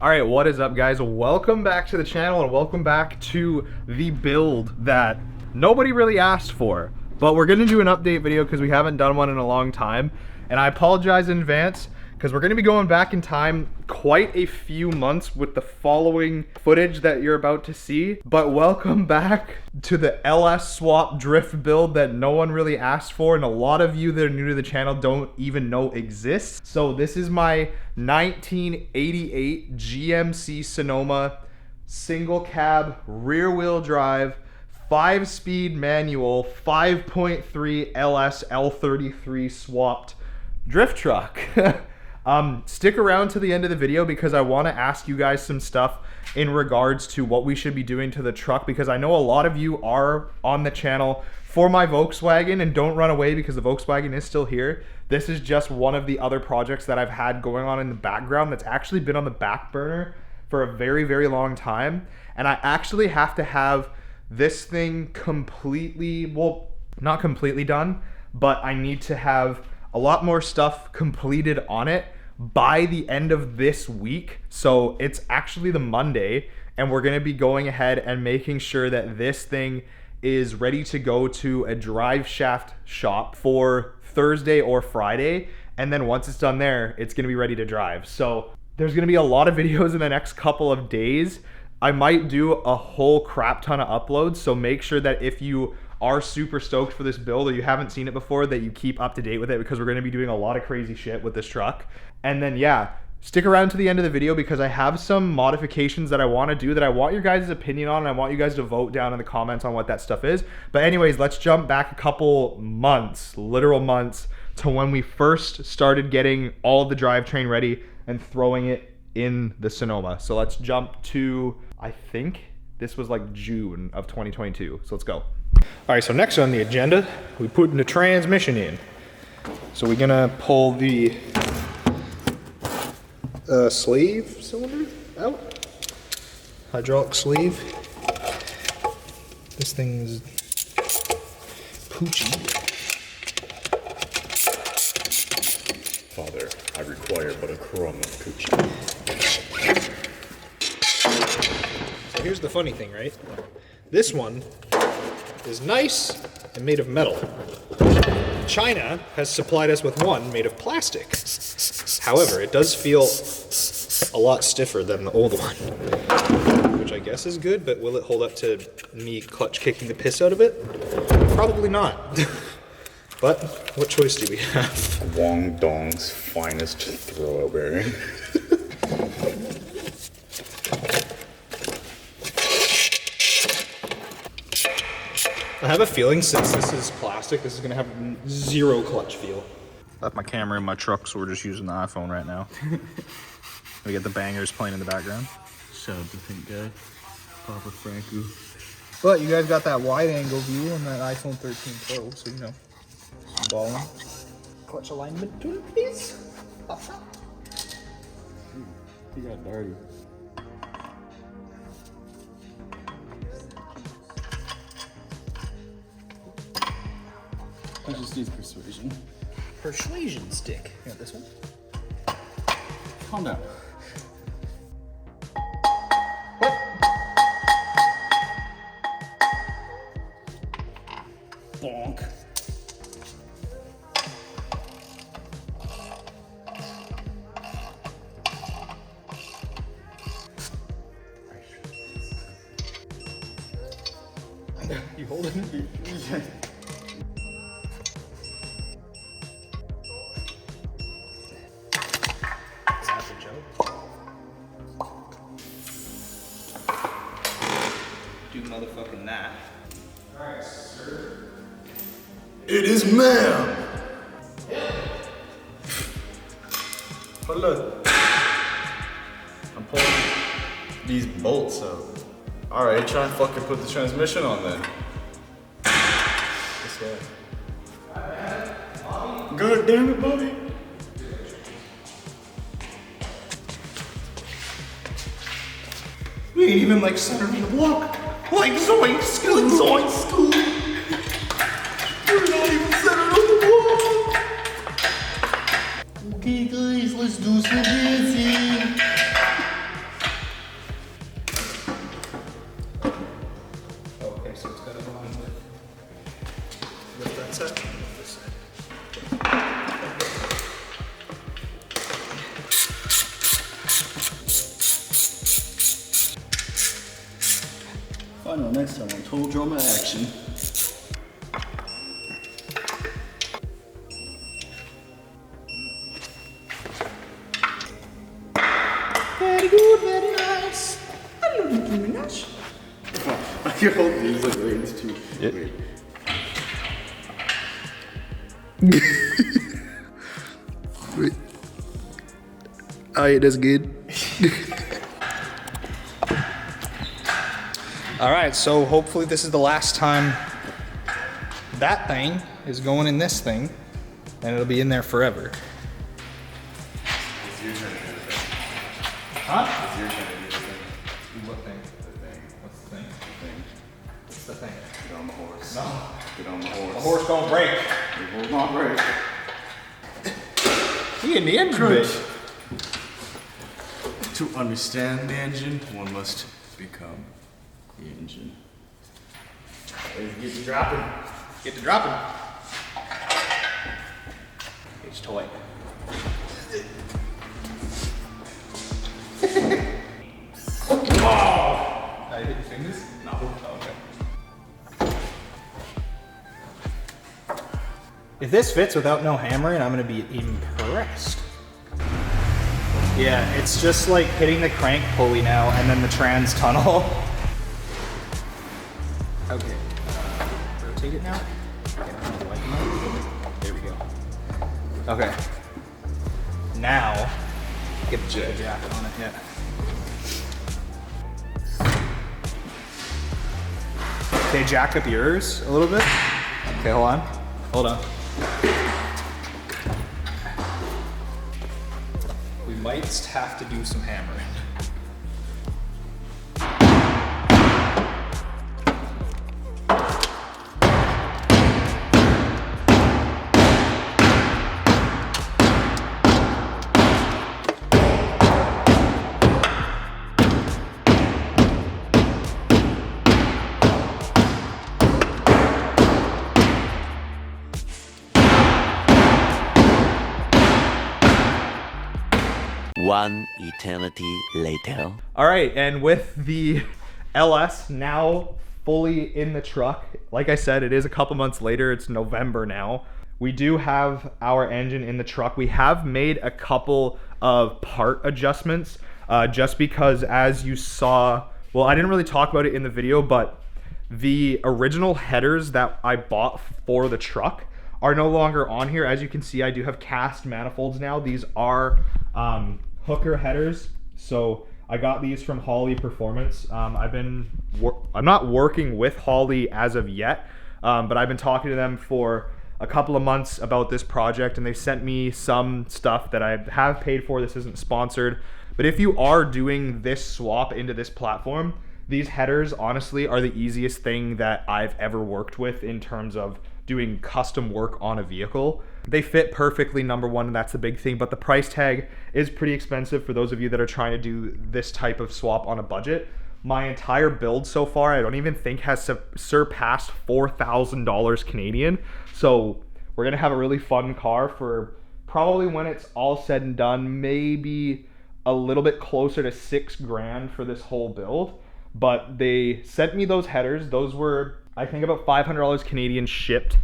All right, what is up, guys? Welcome back to the channel and welcome back to the build that nobody really asked for, but we're gonna do an update video because we haven't done one in a long time, and I apologize in advance because we're gonna be going back in time quite a few months with the following footage that you're about to see. But welcome back to the LS swap drift build that no one really asked for, and a lot of you that are new to the channel don't even know exists. So this is my 1988 GMC Sonoma single cab rear wheel drive 5-speed manual 5.3 LS L33 swapped drift truck. Stick around to the end of the video because I want to ask you guys some stuff in regards to what we should be doing to the truck, because I know a lot of you are on the channel for my Volkswagen, and don't run away because the Volkswagen is still here. This is just one of the other projects that I've had going on in the background that's actually been on the back burner for a very, very long time. And I actually have to have this thing completely, well, not completely done, but I need to have a lot more stuff completed on it by the end of this week. So it's actually the Monday, and we're gonna be going ahead and making sure that this thing is ready to go to a drive shaft shop for Thursday or Friday. And then once it's done there, it's gonna be ready to drive. So there's gonna be a lot of videos in the next couple of days. I might do a whole crap ton of uploads, so make sure that if you are super stoked for this build or you haven't seen it before, that you keep up to date with it, because we're going to be doing a lot of crazy shit with this truck. And then yeah, stick around to the end of the video because I have some modifications that I want to do that I want your guys' opinion on, and I want you guys to vote down in the comments on what that stuff is. But anyways, let's jump back a couple months, literal months, to when we first started getting all of the drivetrain ready and throwing it in the Sonoma. So let's jump to, I think this was like June of 2022. So let's go. All right, so next on the agenda, we put the transmission in. So we're gonna pull the sleeve cylinder out, hydraulic sleeve. This thing's poochy. Father, I require but a crumb of coochie. So here's the funny thing, right? This one is nice and made of metal. China has supplied us with one made of plastic. However, it does feel a lot stiffer than the old one, which I guess is good, but will it hold up to me clutch kicking the piss out of it? Probably not. But what choice do we have? Guangdong's finest throw-out bearing. I have a feeling since this is plastic, this is gonna have zero clutch feel. Left my camera in my truck, so we're just using the iPhone right now. We get the bangers playing in the background. Shout out to ThatGuyTy, Papa Franco. But you guys got that wide angle view on that iPhone 13 Pro, so you know, balling. Clutch alignment to it, please. He got dirty. He just needs persuasion. Persuasion stick. You got this one? Calm down. Bonk. You hold it? Yeah. Do motherfucking that. Alright, sir. It is ma'am! But look, I'm pulling these bolts out. Alright, try and fucking put the transmission on then. This way. God damn it, Bobby! We ain't even like centering the block. Like zoink, school, zoink, school. We're not even centered on the block. Okay guys, let's do some dancing. I know, next time on Total Drama Action. Very good, very nice. I love you, very nice. I can hold these like legs too. Wait. Wait. Alright, that's good. Alright, so hopefully this is the last time that thing is going in this thing, and it'll be in there forever. It's your turn to do the thing. Huh? It's your turn to do the thing. What thing? The thing. What's the thing? The thing. What's the thing? Get on the horse. No. Get on the horse. The horse don't break. The horse not break. He in the engine bit. To understand the engine, one must become the engine. Get to dropping. Get to dropping. It's toy. Oh! Did I hit your fingers? No. Oh, okay. If this fits without no hammering, I'm gonna be impressed. Yeah, it's just like hitting the crank pulley now and then the trans tunnel. Okay. Rotate it now. There we go. Okay. Now, get the jacket on it, yeah. Okay, jack up yours a little bit. Okay, hold on. Hold on. We might have to do some hammering. One eternity later. All right, and with the LS now fully in the truck, like I said, it is a couple months later. It's November now. We do have our engine in the truck. We have made a couple of part adjustments just because, as you saw, well, I didn't really talk about it in the video, but the original headers that I bought for the truck are no longer on here. As you can see, I do have cast manifolds now. These are hooker headers, so I got these from Holley Performance. I'm not working with Holley as of yet, but I've been talking to them for a couple of months about this project, and they've sent me some stuff that I have paid for. This isn't sponsored, but if you are doing this swap into this platform, these headers honestly are the easiest thing that I've ever worked with in terms of doing custom work on a vehicle. They fit perfectly, number one, and that's the big thing, but the price tag is pretty expensive for those of you that are trying to do this type of swap on a budget. My entire build so far, I don't even think has surpassed $4,000 Canadian. So we're gonna have a really fun car for probably, when it's all said and done, maybe a little bit closer to $6 grand for this whole build. But they sent me those headers. Those were, I think, about $500 Canadian shipped.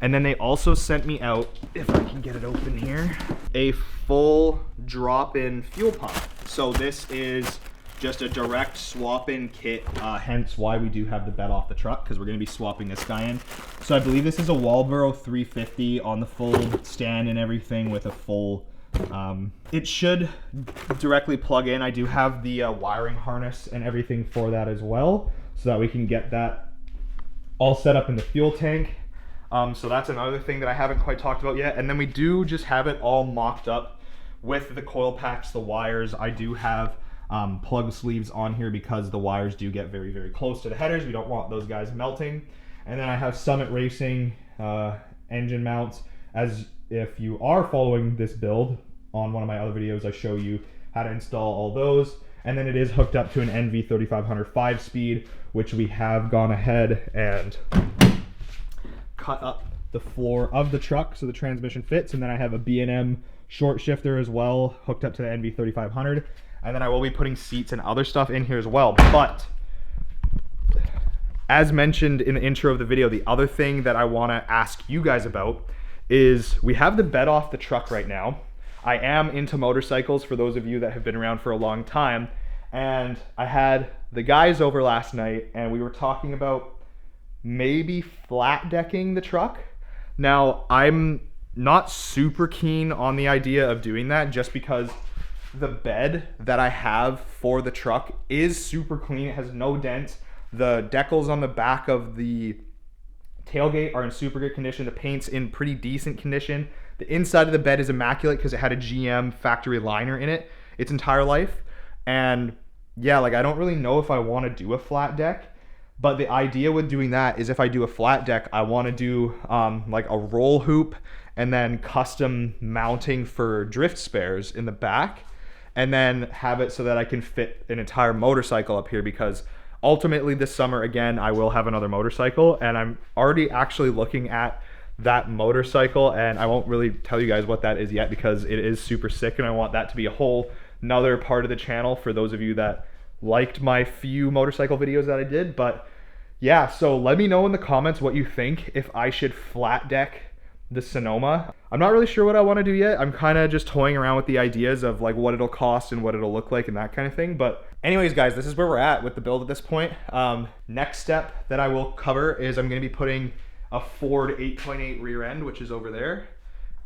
And then they also sent me out, if I can get it open here, a full drop-in fuel pump. So this is just a direct swap-in kit, hence why we do have the bed off the truck, because we're gonna be swapping this guy in. So I believe this is a Walbro 350 on the full stand and everything with a full, it should directly plug in. I do have the wiring harness and everything for that as well, so that we can get that all set up in the fuel tank. So that's another thing that I haven't quite talked about yet. And then we do just have it all mocked up with the coil packs, the wires. I do have plug sleeves on here because the wires do get very, very close to the headers. We don't want those guys melting. And then I have Summit Racing engine mounts. As if you are following this build, on one of my other videos, I show you how to install all those. And then it is hooked up to an NV 3500 5-speed, which we have gone ahead and cut up the floor of the truck so the transmission fits. And then I have a B&M short shifter as well hooked up to the NV 3500. And then I will be putting seats and other stuff in here as well. But as mentioned in the intro of the video, the other thing that I wanna ask you guys about is we have the bed off the truck right now. I am into motorcycles for those of you that have been around for a long time. And I had the guys over last night and we were talking about maybe flat decking the truck. Now, I'm not super keen on the idea of doing that just because the bed that I have for the truck is super clean. It has no dents. The decals on the back of the tailgate are in super good condition. The paint's in pretty decent condition. The inside of the bed is immaculate because it had a GM factory liner in it its entire life. And yeah, like I don't really know if I want to do a flat deck, but the idea with doing that is if I do a flat deck, I want to do like a roll hoop and then custom mounting for drift spares in the back, and then have it so that I can fit an entire motorcycle up here, because ultimately this summer, again, I will have another motorcycle, and I'm already actually looking at that motorcycle, and I won't really tell you guys what that is yet because it is super sick, and I want that to be a whole another part of the channel for those of you that liked my few motorcycle videos that I did. But yeah, so let me know in the comments what you think if I should flat deck the Sonoma. I'm not really sure what I want to do yet. I'm kind of just toying around with the ideas of like what it'll cost and what it'll look like and that kind of thing. But anyways, guys, this is where we're at with the build at this point. Next step that I will cover is I'm going to be putting a Ford 8.8 rear end, which is over there,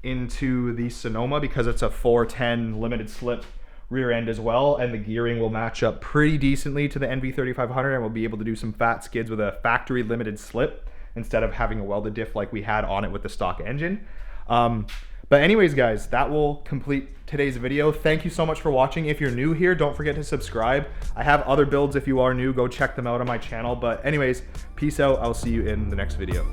into the Sonoma because it's a 410 limited slip rear end as well, and the gearing will match up pretty decently to the NV3500, and we'll be able to do some fat skids with a factory limited slip instead of having a welded diff like we had on it with the stock engine. But anyways, guys, that will complete today's video. Thank you so much for watching. If you're new here, don't forget to subscribe. I have other builds if you are new. Go check them out on my channel. But anyways, peace out. I'll see you in the next video.